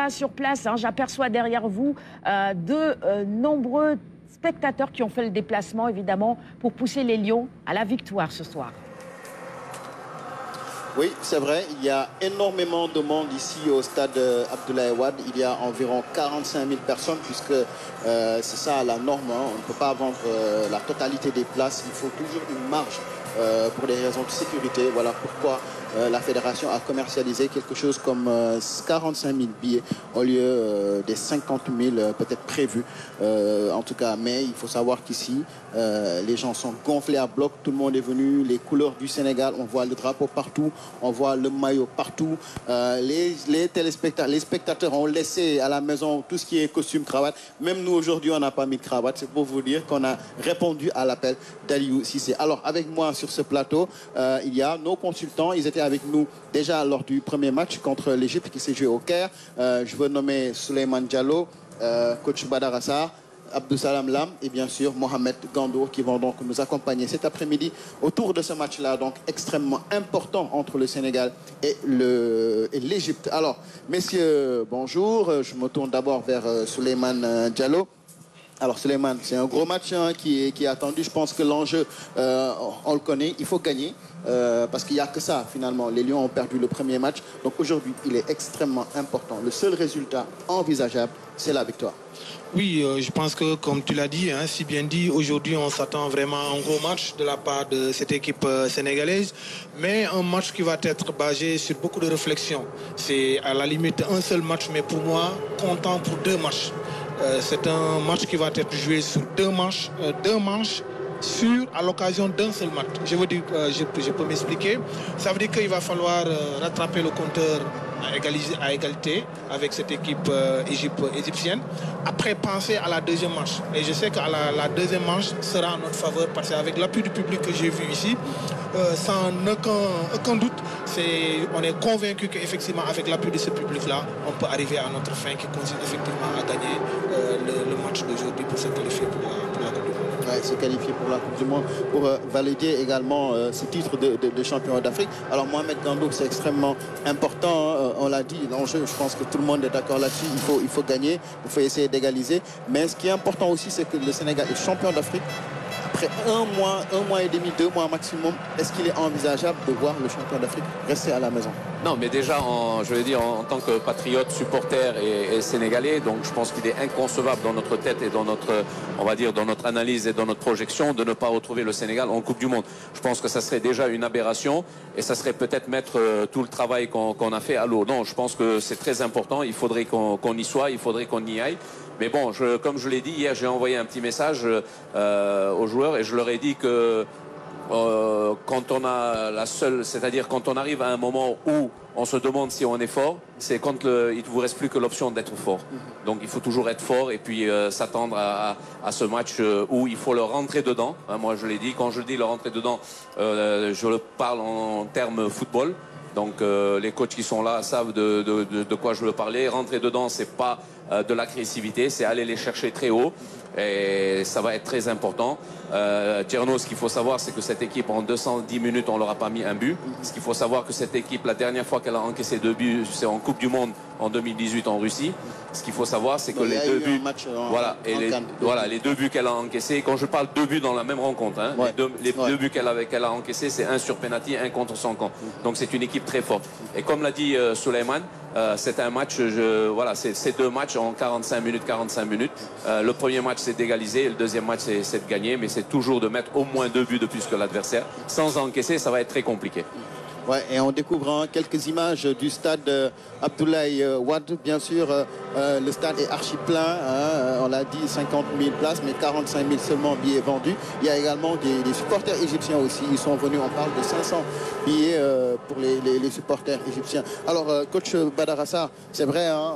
là sur place. Hein, j'aperçois derrière vous de nombreux spectateurs qui ont fait le déplacement, évidemment, pour pousser les Lions à la victoire ce soir. Oui, c'est vrai, il y a énormément de monde ici au stade Abdoulaye Wade. Il y a environ 45 000 personnes puisque c'est ça la norme. Hein. On ne peut pas vendre la totalité des places. Il faut toujours une marge pour des raisons de sécurité. Voilà pourquoi la fédération a commercialisé quelque chose comme 45 000 billets au lieu des 50 000 peut-être prévus. En tout cas, mais il faut savoir qu'ici, les gens sont gonflés à bloc. Tout le monde est venu. Les couleurs du Sénégal, on voit le drapeau partout. On voit le maillot partout. Les téléspectateurs, les spectateurs ont laissé à la maison tout ce qui est costume, cravate. Même nous, aujourd'hui, on n'a pas mis de cravate. C'est pour vous dire qu'on a répondu à l'appel d'Aliou Cissé. Alors, avec moi sur ce plateau, il y a nos consultants. Ils étaient avec nous déjà lors du premier match contre l'Égypte qui s'est joué au Caire. Je veux nommer Souleymane Diallo, coach Badara Sarr, Abdou Salam Lam et bien sûr Mohamed Gandour qui vont donc nous accompagner cet après-midi autour de ce match-là, donc extrêmement important entre le Sénégal et l'Égypte. Alors, messieurs, bonjour. Je me tourne d'abord vers Souleymane Diallo. Alors Souleymane, c'est un gros match hein, qui est attendu. Je pense que l'enjeu, on le connaît, il faut gagner. Parce qu'il n'y a que ça finalement. Les Lions ont perdu le premier match. Donc aujourd'hui, il est extrêmement important. Le seul résultat envisageable, c'est la victoire. Oui, je pense que comme tu l'as dit, hein, si bien dit, aujourd'hui on s'attend vraiment à un gros match de la part de cette équipe sénégalaise, mais un match qui va être basé sur beaucoup de réflexion. C'est à la limite un seul match, mais pour moi, comptant pour deux matchs. C'est un match qui va être joué sur deux manches à l'occasion d'un seul match. Je veux dire, je peux m'expliquer. Ça veut dire qu'il va falloir rattraper le compteur à égalité avec cette équipe égyptienne. Après, penser à la deuxième manche. Et je sais que la deuxième manche sera en notre faveur parce qu'avec l'appui du public que j'ai vu ici, sans aucun doute, on est convaincu qu'effectivement, avec l'appui de ce public-là, on peut arriver à notre fin qui consiste effectivement à gagner le match d'aujourd'hui pour se qualifier pour la Coupe du Monde. Ouais, se qualifier pour la Coupe du Monde, pour valider également ce titre de champion d'Afrique. Alors Mohamed Gandour, c'est extrêmement important, on l'a dit, l'enjeu, je pense que tout le monde est d'accord là-dessus, il faut gagner, il faut essayer d'égaliser. Mais ce qui est important aussi, c'est que le Sénégal est champion d'Afrique. Après un mois et demi, 2 mois maximum, est-ce qu'il est envisageable de voir le champion d'Afrique rester à la maison? Non, mais déjà, je veux dire, en tant que patriote, supporter et sénégalais, donc je pense qu'il est inconcevable dans notre tête et dans notre, on va dire, dans notre analyse et dans notre projection de ne pas retrouver le Sénégal en Coupe du Monde. Je pense que ça serait déjà une aberration et ça serait peut-être mettre tout le travail qu'on a fait à l'eau. Non, je pense que c'est très important. Il faudrait qu'on y soit, il faudrait qu'on y aille. Mais bon, comme je l'ai dit hier, j'ai envoyé un petit message aux joueurs et je leur ai dit que quand on a c'est-à-dire quand on arrive à un moment où on se demande si on est fort, c'est quand il ne vous reste plus que l'option d'être fort. Donc il faut toujours être fort et puis s'attendre à ce match où il faut le rentrer dedans. Hein, moi je l'ai dit, quand je dis le rentrer dedans, je le parle en termes football. Donc les coachs qui sont là savent de quoi je veux parler. Rentrer dedans, c'est pas de l'agressivité, c'est aller les chercher très haut. Et ça va être très important. Tierno, ce qu'il faut savoir, c'est que cette équipe, en 210 minutes, on leur a pas mis un but. Ce qu'il faut savoir, que cette équipe, la dernière fois qu'elle a encaissé 2 buts, c'est en Coupe du Monde en 2018 en Russie. Ce qu'il faut savoir, c'est que les 2 buts, les 2 buts qu'elle a encaissés. Quand je parle 2 buts dans la même rencontre, hein, les deux buts qu'elle a encaissés, c'est 1 sur penalty, 1 contre son camp. Donc c'est une équipe très forte. Et comme l'a dit Souleymane, c'est un match, c'est 2 matchs en 45 minutes. Le premier match, c'est d'égaliser, et le deuxième match, c'est de gagner, mais c'est toujours de mettre au moins 2 buts de plus que l'adversaire. Sans encaisser, ça va être très compliqué. Ouais, et en découvrant quelques images du stade Abdoulaye Wade, bien sûr, le stade est archi plein, hein, on l'a dit, 50 000 places, mais 45 000 seulement billets vendus. Il y a également des supporters égyptiens aussi, ils sont venus, on parle de 500 billets pour les supporters égyptiens. Alors, coach Badara Sarr, c'est vrai, hein,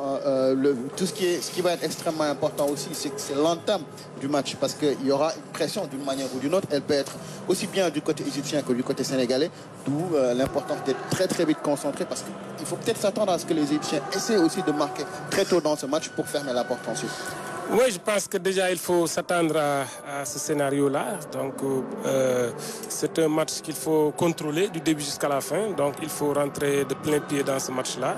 ce qui va être extrêmement important aussi, c'est que c'est l'entame du match, parce qu'il y aura une pression d'une manière ou d'une autre, elle peut être aussi bien du côté égyptien que du côté sénégalais, d'où l'importance d'être très très vite concentré, parce qu'il faut peut-être s'attendre à ce que les Égyptiens essaient aussi de marquer très tôt dans ce match pour fermer la porte ensuite. Oui, je pense que déjà il faut s'attendre à ce scénario-là. Donc c'est un match qu'il faut contrôler du début jusqu'à la fin. Donc il faut rentrer de plein pied dans ce match-là.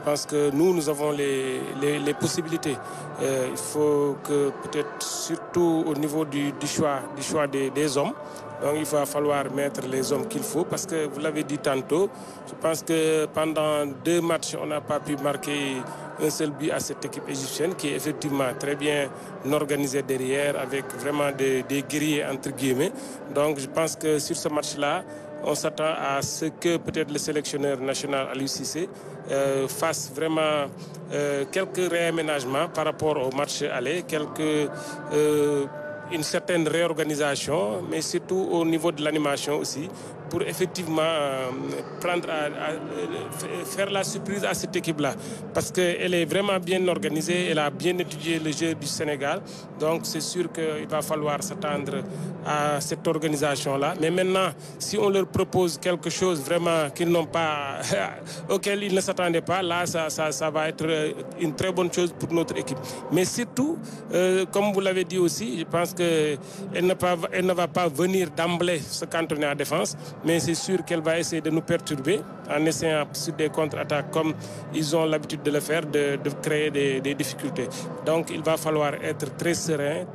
Je pense que nous avons les possibilités. Il faut que peut-être surtout au niveau du choix des hommes, donc il va falloir mettre les hommes qu'il faut parce que vous l'avez dit tantôt, je pense que pendant 2 matchs, on n'a pas pu marquer un seul but à cette équipe égyptienne qui est effectivement très bien organisée derrière avec vraiment des guerriers entre guillemets. Donc je pense que sur ce match-là, on s'attend à ce que peut-être le sélectionneur national Aliou Cissé fasse vraiment quelques réaménagements par rapport au match aller, une certaine réorganisation, mais surtout au niveau de l'animation aussi, pour effectivement faire la surprise à cette équipe-là. Parce qu'elle est vraiment bien organisée, elle a bien étudié le jeu du Sénégal. Donc c'est sûr qu'il va falloir s'attendre à cette organisation-là. Mais maintenant, si on leur propose quelque chose vraiment qu'ils n'ont pas, auquel ils ne s'attendaient pas, là, ça va être une très bonne chose pour notre équipe. Mais surtout, comme vous l'avez dit aussi, je pense qu'elle ne va pas venir d'emblée se cantonner à défense, mais c'est sûr qu'elle va essayer de nous perturber en essayant sur des contre-attaques comme ils ont l'habitude de le faire, de créer des difficultés. Donc il va falloir être très serein,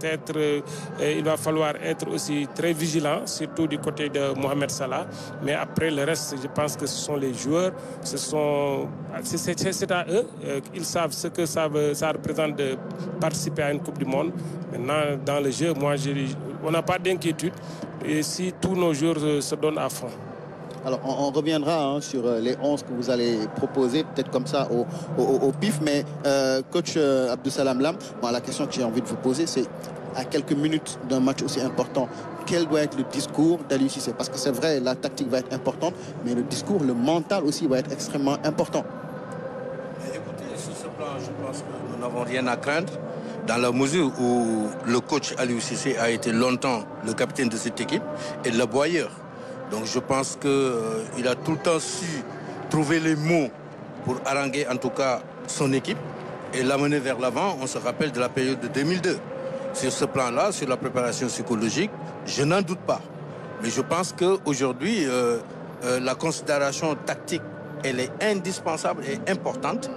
il va falloir être aussi très vigilant, surtout du côté de Mohamed Salah. Mais après le reste, je pense que ce sont les joueurs, c'est à eux, ils savent ce que ça représente de participer à une Coupe du Monde. Maintenant, dans le jeu, on n'a pas d'inquiétude. Et si tous nos joueurs se donnent à fond. Alors, on reviendra sur les 11 que vous allez proposer, peut-être comme ça au pif. Mais coach Abdussalam Lam, la question que j'ai envie de vous poser, c'est à quelques minutes d'un match aussi important, quel doit être le discours d'Aliou Cissé? Parce que c'est vrai, la tactique va être importante, mais le discours, le mental aussi va être extrêmement important. Écoutez, sur ce plan, je pense que nous n'avons rien à craindre. Dans la mesure où le coach Aliou Cissé a été longtemps le capitaine de cette équipe et le boyeur. Donc je pense qu'il a tout le temps su trouver les mots pour haranguer en tout cas son équipe et l'amener vers l'avant. On se rappelle de la période de 2002. Sur ce plan-là, sur la préparation psychologique, je n'en doute pas. Mais je pense qu'aujourd'hui, la considération tactique, elle est indispensable et importante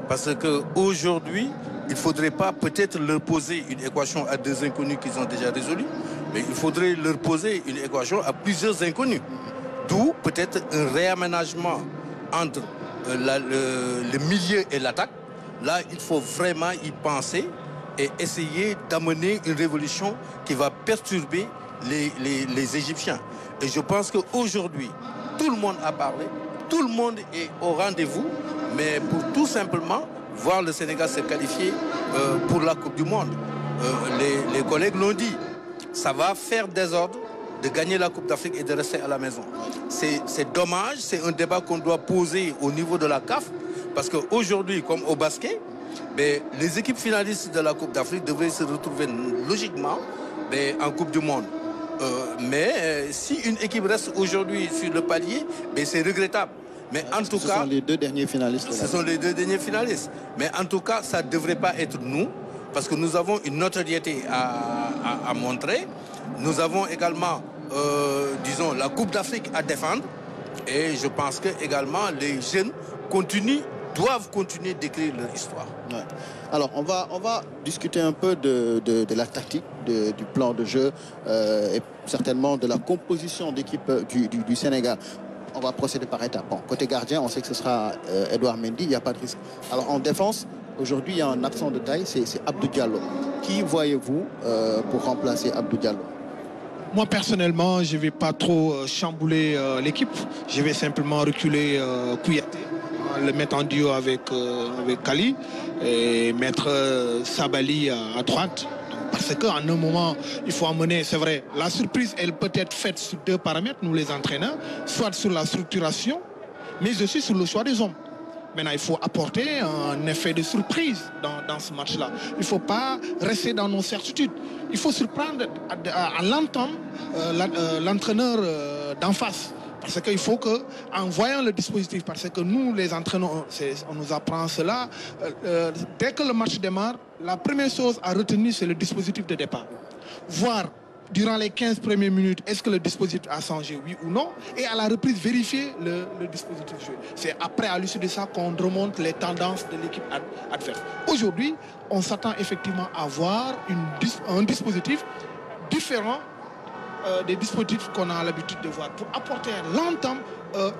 parce qu'aujourd'hui, il ne faudrait pas peut-être leur poser une équation à 2 inconnus qu'ils ont déjà résolus, mais il faudrait leur poser une équation à plusieurs inconnus. D'où peut-être un réaménagement entre le milieu et l'attaque. Là, il faut vraiment y penser et essayer d'amener une révolution qui va perturber les Égyptiens. Et je pense qu'aujourd'hui, tout le monde a parlé, tout le monde est au rendez-vous, mais pour tout simplement voir le Sénégal se qualifier pour la Coupe du Monde. Les collègues l'ont dit, ça va faire désordre de gagner la Coupe d'Afrique et de rester à la maison. C'est dommage, c'est un débat qu'on doit poser au niveau de la CAF, parce qu'aujourd'hui, comme au basket, les équipes finalistes de la Coupe d'Afrique devraient se retrouver logiquement en Coupe du Monde. Mais si une équipe reste aujourd'hui sur le palier, c'est regrettable. Mais en tout cas, ce sont les 2 derniers finalistes. Ce sont les 2 derniers finalistes. Mais en tout cas, ça ne devrait pas être nous, parce que nous avons une notoriété à montrer. Nous avons également, disons, la Coupe d'Afrique à défendre. Et je pense que également les jeunes doivent continuer d'écrire leur histoire. Ouais. Alors, on va discuter un peu de la tactique, du plan de jeu et certainement de la composition d'équipe du Sénégal. On va procéder par étapes. Bon, côté gardien, on sait que ce sera Edouard Mendy, il n'y a pas de risque. Alors en défense, aujourd'hui, il y a un absent de taille, c'est Abdou Diallo. Qui voyez-vous pour remplacer Abdou Diallo? Moi, personnellement, je ne vais pas trop chambouler l'équipe. Je vais simplement reculer Kouyaté, le mettre en duo avec Kali et mettre Sabali à droite. Parce qu'à un moment, il faut emmener, c'est vrai, la surprise, elle peut être faite sur 2 paramètres, nous les entraîneurs, soit sur la structuration, mais aussi sur le choix des hommes. Maintenant, il faut apporter un effet de surprise dans ce match-là. Il ne faut pas rester dans nos certitudes. Il faut surprendre à l'entendre l'entraîneur d'en face. Parce qu'il faut qu'en voyant le dispositif, parce que nous, les entraîneurs, on nous apprend cela, dès que le match démarre, la première chose à retenir, c'est le dispositif de départ. Voir durant les 15 premières minutes, est-ce que le dispositif a changé, oui ou non? Et à la reprise, vérifier le dispositif joué. C'est après, à l'issue de ça, qu'on remonte les tendances de l'équipe adverse. Aujourd'hui, on s'attend effectivement à voir un dispositif différent des dispositifs qu'on a l'habitude de voir pour apporter longtemps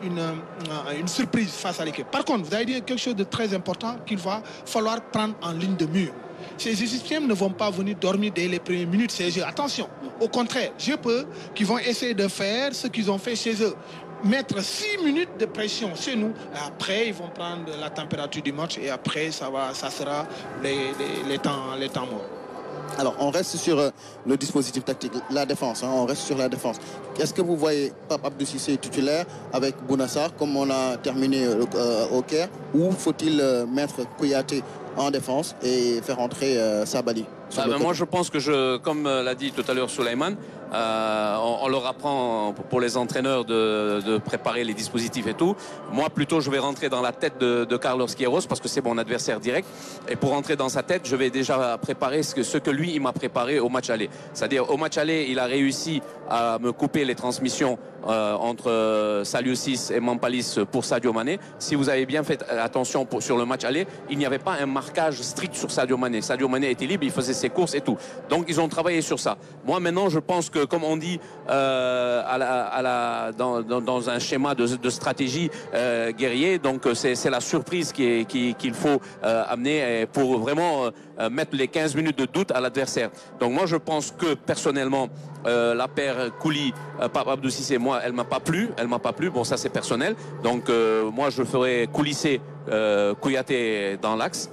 une surprise face à l'équipe. Par contre, vous avez dit quelque chose de très important qu'il va falloir prendre en ligne de mire. Ces Égyptiens ne vont pas venir dormir dès les premières minutes ces jeux. Attention, au contraire, je peux qu'ils vont essayer de faire ce qu'ils ont fait chez eux. Mettre 6 minutes de pression chez nous. Et après, ils vont prendre la température du match et après, ça sera les temps morts. Alors, on reste sur le dispositif tactique, la défense. On reste sur la défense. Est-ce que vous voyez Pape Abdou Cissé titulaire avec Bounassar, comme on a terminé au Caire, ou faut-il mettre Kouyaté en défense et faire entrer Sabali? Moi, je pense que, comme l'a dit tout à l'heure Souleymane, on leur apprend pour les entraîneurs de préparer les dispositifs et tout. Moi, plutôt, je vais rentrer dans la tête de Carlos Queiroz parce que c'est mon adversaire direct. Et pour rentrer dans sa tête, je vais déjà préparer ce que lui, il m'a préparé au match aller. C'est-à-dire, au match aller, il a réussi à me couper les transmissions entre Saliou Ciss et Mampalis pour Sadio Mané. Si vous avez bien fait attention sur le match aller, il n'y avait pas un marquage strict sur Sadio Mané. Sadio Mané était libre, il faisait ses courses et tout. Donc, ils ont travaillé sur ça. Moi, maintenant, je pense que, comme on dit dans un schéma de stratégie guerrier, donc c'est la surprise qu'il faut amener pour vraiment mettre les 15 minutes de doute à l'adversaire. Donc moi je pense que personnellement la paire Kouli, Pape Abdou Cissé, moi elle m'a pas plu. Bon, ça c'est personnel. Donc moi je ferai coulisser Kouyaté dans l'axe.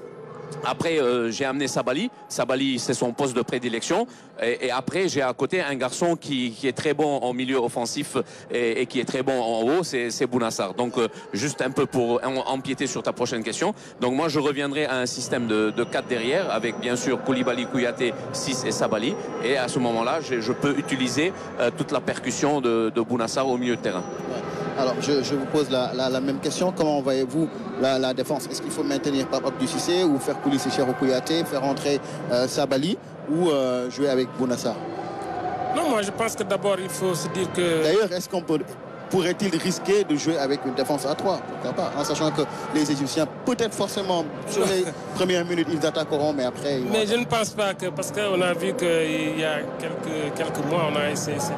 Après, j'ai amené Sabali. Sabali, c'est son poste de prédilection. Et après, j'ai à côté un garçon qui est très bon en milieu offensif et qui est très bon en haut, c'est Bounassar. Donc, juste un peu pour empiéter sur ta prochaine question. Donc, moi, je reviendrai à un système de 4 derrière, avec bien sûr Koulibaly, Kouyaté, Ciss et Sabali. Et à ce moment-là, je peux utiliser toute la percussion de Bounassar au milieu de terrain. Alors, je vous pose la même question. Comment voyez-vous la défense? Est-ce qu'il faut maintenir Pape Abdou Cissé ou faire coulisser Cheikhou Kouyaté, faire entrer Sabali ou jouer avec Bounassar? Non, moi je pense que d'abord il faut se dire que... D'ailleurs, est-ce qu'on pourrait-il risquer de jouer avec une défense à 3? Pourquoi pas? En sachant que les Égyptiens, peut-être forcément, sur les premières minutes, ils attaqueront, mais après... Mais je ne pense pas que... Parce qu'on a vu qu'il y a quelques mois, on a essayé cette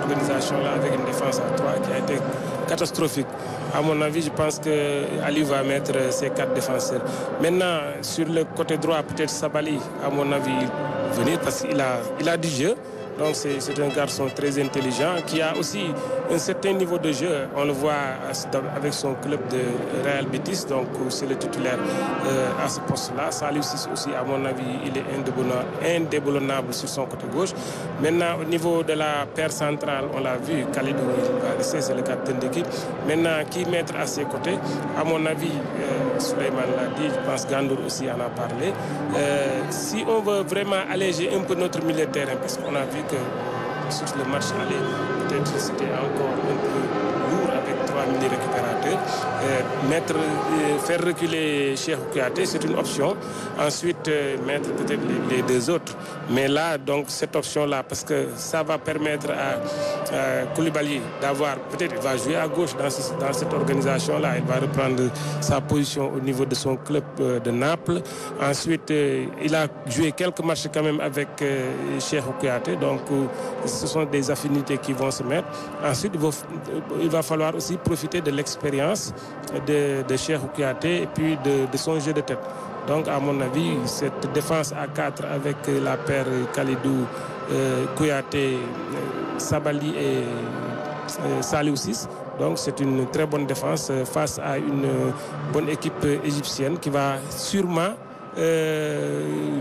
organisation-là avec une défense à 3 qui a été catastrophique. À mon avis, je pense qu'Ali va mettre ses 4 défenseurs. Maintenant, sur le côté droit, peut-être Sabali, à mon avis, venir parce qu'il a du jeu. Donc c'est un garçon très intelligent qui a aussi un certain niveau de jeu. On le voit avec son club de Real Betis, donc c'est le titulaire à ce poste-là. Saliou Ciss aussi, à mon avis, il est indéboulonnable sur son côté gauche. Maintenant, au niveau de la paire centrale, on l'a vu, Khalidou, c'est le capitaine d'équipe. Maintenant, qui mettre à ses côtés? À mon avis, Souleymane l'a dit, je pense Gandour aussi en a parlé. Si on veut vraiment alléger un peu notre milieu de terrain, parce qu'on a vu que sur le match aller, peut-être c'était encore un peu lourd avec 3 mini-récupérateurs. Faire reculer Cheikhou Kouyaté, c'est une option. Ensuite, mettre peut-être les 2 autres. Mais là, donc, cette option-là, parce que ça va permettre à Koulibaly d'avoir, peut-être il va jouer à gauche dans cette organisation-là. Il va reprendre sa position au niveau de son club de Naples. Ensuite, il a joué quelques matchs quand même avec Cheikhou Kouyaté. Donc, ce sont des affinités qui vont se mettre. Ensuite, il va falloir aussi profiter de l'expérience de Cheikhou Kouyaté et puis de son jeu de tête. Donc, à mon avis, cette défense à 4 avec la paire Khalidou, Kouyaté, Sabali et Saliou Ciss. Donc, c'est une très bonne défense face à une bonne équipe égyptienne qui va sûrement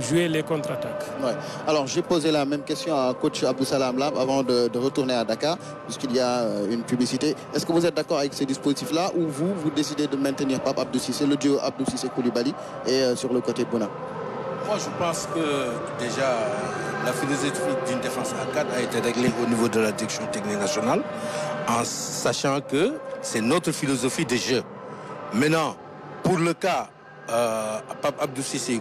jouer les contre-attaques. Ouais. Alors j'ai posé la même question à coach Abdou Salam Lab avant de retourner à Dakar, puisqu'il y a une publicité. Est-ce que vous êtes d'accord avec ces dispositifs-là ou vous décidez de maintenir Pape Abdou Cissé, le duo Abdou Cissé-Koulibaly et sur le côté de Bouna? Moi je pense que déjà la philosophie d'une défense à 4 a été réglée au niveau de la direction technique nationale, en sachant que c'est notre philosophie de jeu. Maintenant, pour le cas Pape Abdou Cissé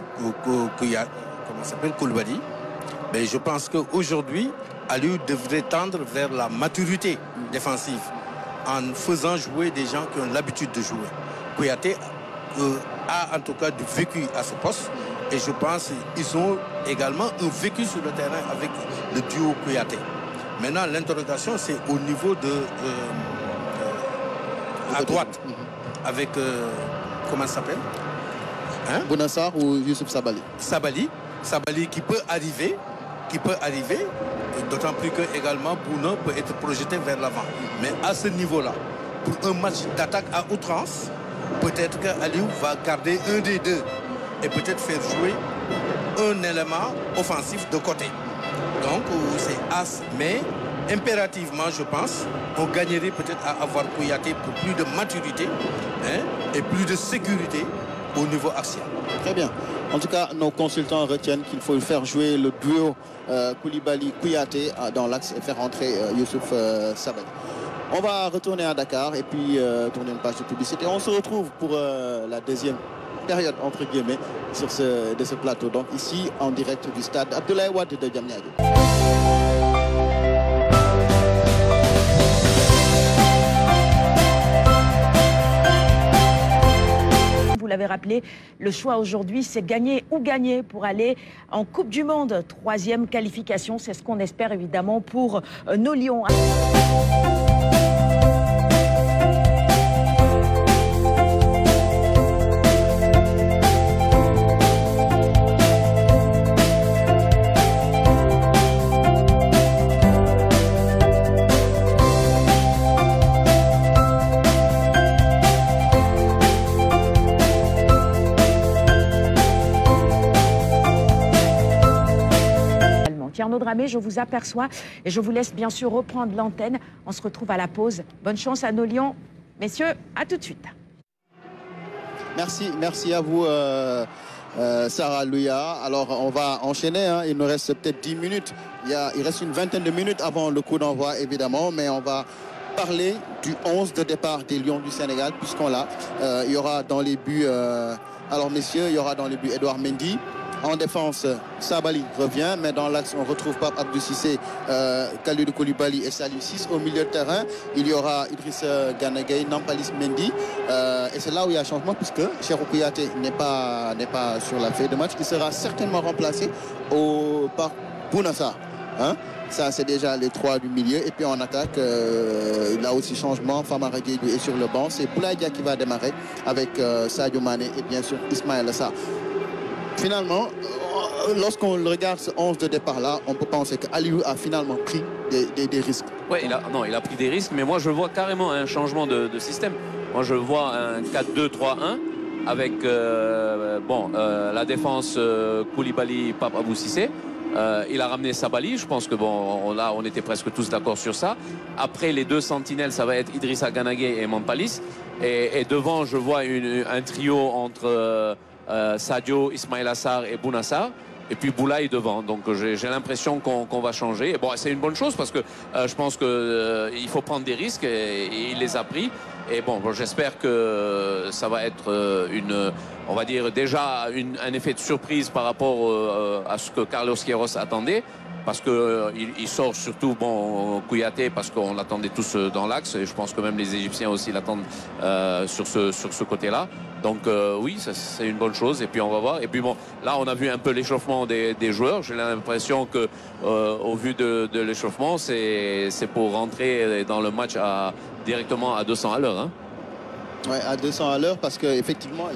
Koulibaly, mais je pense qu'aujourd'hui, Aliou devrait tendre vers la maturité défensive en faisant jouer des gens qui ont l'habitude de jouer. Kouyaté a en tout cas du vécu à ce poste et je pense qu'ils ont également un vécu sur le terrain avec le duo Kouyaté. Maintenant, l'interrogation, c'est au niveau de... à droite, avec... comment ça s'appelle, Bouna Sarr ou Youssouf Sabaly? Sabaly qui peut arriver, d'autant plus que également Bouna peut être projeté vers l'avant. Mais à ce niveau-là, pour un match d'attaque à outrance, peut-être qu'Aliou va garder un des deux et peut-être faire jouer un élément offensif de côté. Donc c'est as, mais impérativement, je pense, on gagnerait peut-être à avoir Kouyaté pour plus de maturité et plus de sécurité au niveau axial. Très bien. En tout cas, nos consultants retiennent qu'il faut faire jouer le duo Koulibaly-Kouyaté dans l'axe et faire entrer Youssouf Sabaly. On va retourner à Dakar et puis tourner une page de publicité. On se retrouve pour la deuxième période, entre guillemets, de ce plateau. Donc ici, en direct du stade Abdoulaye Wade de Diamniadio. Vous l'avez rappelé, le choix aujourd'hui, c'est gagner ou gagner pour aller en Coupe du Monde. 3e qualification, c'est ce qu'on espère évidemment pour nos Lions. Arnaud Dramé, je vous aperçois et je vous laisse bien sûr reprendre l'antenne. On se retrouve à la pause. Bonne chance à nos Lions. Messieurs, à tout de suite. Merci à vous, Sarah Louya. Alors, on va enchaîner. Il nous reste peut-être 10 minutes. Il reste une vingtaine de minutes avant le coup d'envoi, évidemment. Mais on va parler du 11 de départ des Lions du Sénégal, puisqu'on l'a. Il y aura dans les buts... alors, messieurs, il y aura dans les buts Edouard Mendy. En défense, Sabaly revient, mais dans l'axe, on retrouve Pape Abdou Cissé, Kalidou Koulibaly et Saliou Ciss. Au milieu de terrain, il y aura Idrissa Gana Gueye, Nampalys Mendy. Et c'est là où il y a changement, puisque Cheikhou Kouyaté n'est pas sur la feuille de match. Il sera certainement remplacé par Bouna Sarr. Ça, c'est déjà les 3 du milieu. Et puis en attaque, là aussi changement. Famara Diédhiou est sur le banc. C'est Boulaye Dia qui va démarrer avec Sadio Mané et bien sûr Ismaïla Sarr. Finalement, lorsqu'on regarde ce 11 de départ-là, on peut penser qu'Aliou a finalement pris des risques. Oui, il a pris des risques, mais moi je vois carrément un changement de système. Moi je vois un 4-2-3-1 avec la défense Koulibaly, Pape Abdou Cissé. Il a ramené Sabaly, je pense que là on était presque tous d'accord sur ça. Après les 2 sentinelles, ça va être Idrissa Gana Gueye et Nampalys. Et devant, je vois un trio entre Sadio, Ismaïla Sarr et Bouna Sarr. Et puis Boulaye devant. Donc j'ai l'impression qu'on va changer. Et bon, c'est une bonne chose parce que je pense qu'il faut prendre des risques et il les a pris. Et bon, j'espère que ça va être on va dire déjà un effet de surprise par rapport à ce que Carlos Queiroz attendait. Parce qu'il sort surtout Kouyaté parce qu'on l'attendait tous dans l'axe et je pense que même les Égyptiens aussi l'attendent sur ce côté-là. Donc oui, c'est une bonne chose et puis on va voir. Et puis là on a vu un peu l'échauffement des joueurs. J'ai l'impression que au vu de l'échauffement, c'est pour rentrer dans le match directement à 200 à l'heure. Ouais, à 200 à l'heure parce qu'effectivement,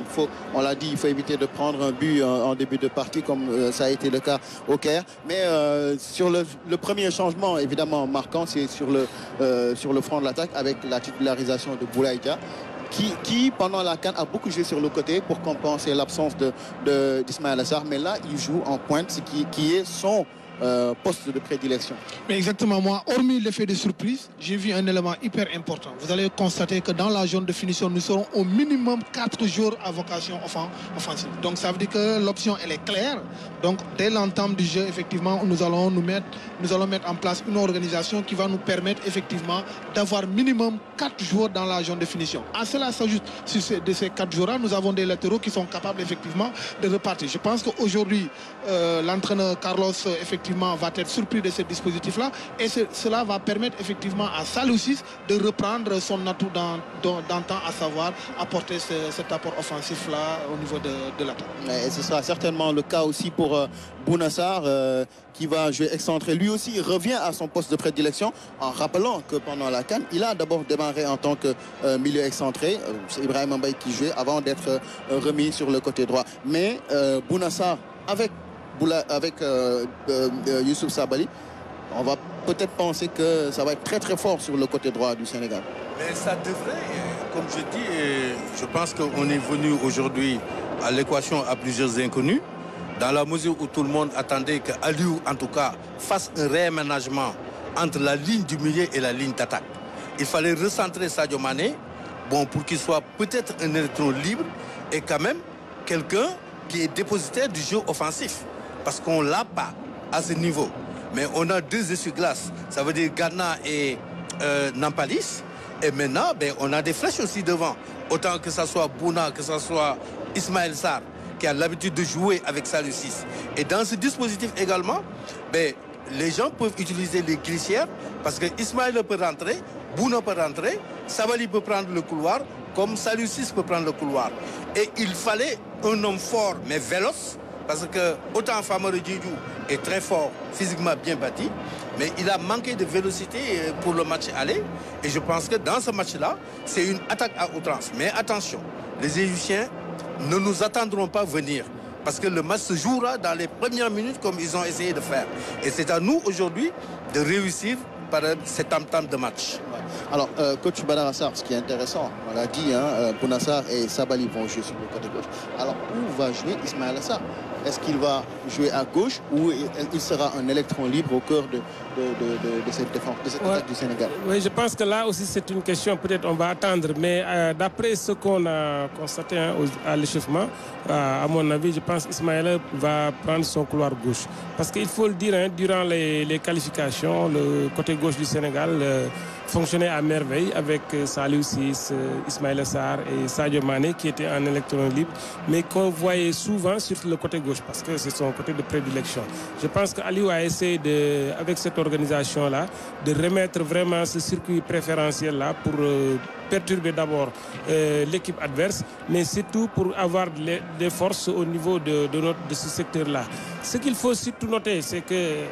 on l'a dit, il faut éviter de prendre un but en début de partie comme ça a été le cas au Caire. Mais sur le premier changement, évidemment marquant, c'est sur le front de l'attaque avec la titularisation de Boulaye Dia. Qui, pendant la CAN, a beaucoup joué sur le côté pour compenser l'absence d'Ismaïla Sarr. Mais là, il joue en pointe, ce qui est son poste de prédilection. Mais exactement, moi, hormis l'effet de surprise, j'ai vu un élément hyper important. Vous allez constater que dans la zone de finition, nous serons au minimum 4 joueurs à vocation offensive. Donc ça veut dire que l'option, elle est claire. Donc dès l'entame du jeu, effectivement, nous allons mettre en place une organisation qui va nous permettre effectivement d'avoir minimum 4 joueurs dans la zone de finition. À cela s'ajoute, de ces 4 joueurs-là, nous avons des latéraux qui sont capables effectivement de repartir. Je pense qu'aujourd'hui, l'entraîneur Carlos, effectivement, effectivement va être surpris de ce dispositif-là. Et cela va permettre effectivement à Saliou Ciss de reprendre son atout d'antan, à savoir apporter cet apport offensif-là au niveau de l'attaque. Et ce sera certainement le cas aussi pour Bouna Sarr qui va jouer excentré. Lui aussi revient à son poste de prédilection en rappelant que pendant la CAN, il a d'abord démarré en tant que milieu excentré. C'est Ibrahima Mbaye qui jouait avant d'être remis sur le côté droit. Mais Bouna Sarr avec Youssouf Sabaly, on va peut-être penser que ça va être très très fort sur le côté droit du Sénégal. Mais ça devrait, comme je dis, je pense qu'on est venu aujourd'hui à l'équation à plusieurs inconnus, dans la mesure où tout le monde attendait qu'Aliou, en tout cas, fasse un réaménagement entre la ligne du milieu et la ligne d'attaque. Il fallait recentrer Sadio Mané, bon, pour qu'il soit peut-être un électron libre et quand même quelqu'un qui est dépositaire du jeu offensif. Parce qu'on ne l'a pas à ce niveau. Mais on a deux essuie-glaces, ça veut dire Ghana et Nampalis. Et maintenant, on a des flèches aussi devant. Autant que ce soit Bouna, que ce soit Ismaël Sarr, qui a l'habitude de jouer avec Saliou Ciss. Et dans ce dispositif également, les gens peuvent utiliser les glissières parce que Ismaël peut rentrer, Bouna peut rentrer, Sabaly peut prendre le couloir, comme Saliou Ciss peut prendre le couloir. Et il fallait un homme fort, mais véloce, parce que autant Famara Diédhiou est très fort, physiquement bien bâti, mais il a manqué de vélocité pour le match aller. Et je pense que dans ce match-là, c'est une attaque à outrance. Mais attention, les Égyptiens ne nous attendront pas venir. Parce que le match se jouera dans les premières minutes comme ils ont essayé de faire. Et c'est à nous aujourd'hui de réussir par cette entame de match. Alors, coach Badara Sarr, ce qui est intéressant, on l'a dit, Bouna Sarr et Sabaly vont jouer sur le côté gauche. Alors, où va jouer Ismaël Sarr? Est-ce qu'il va jouer à gauche ou il sera un électron libre au cœur de cette défense, de cette attaque du Sénégal? Oui, je pense que là aussi c'est une question, peut-être on va attendre, mais d'après ce qu'on a constaté à l'échauffement, à mon avis, je pense qu'Ismaël va prendre son couloir gauche. Parce qu'il faut le dire, durant les qualifications, le côté gauche du Sénégal fonctionnait à merveille avec Saliou Ciss, Ismaël Sarr et Sadio Mané qui étaient en électron libre, mais qu'on voyait souvent sur le côté gauche parce que c'est son côté de prédilection. Je pense qu'Aliou a essayé, avec cette organisation-là, de remettre vraiment ce circuit préférentiel-là pour perturber d'abord l'équipe adverse, mais surtout pour avoir des forces au niveau de ce secteur-là. Ce qu'il faut surtout noter, c'est que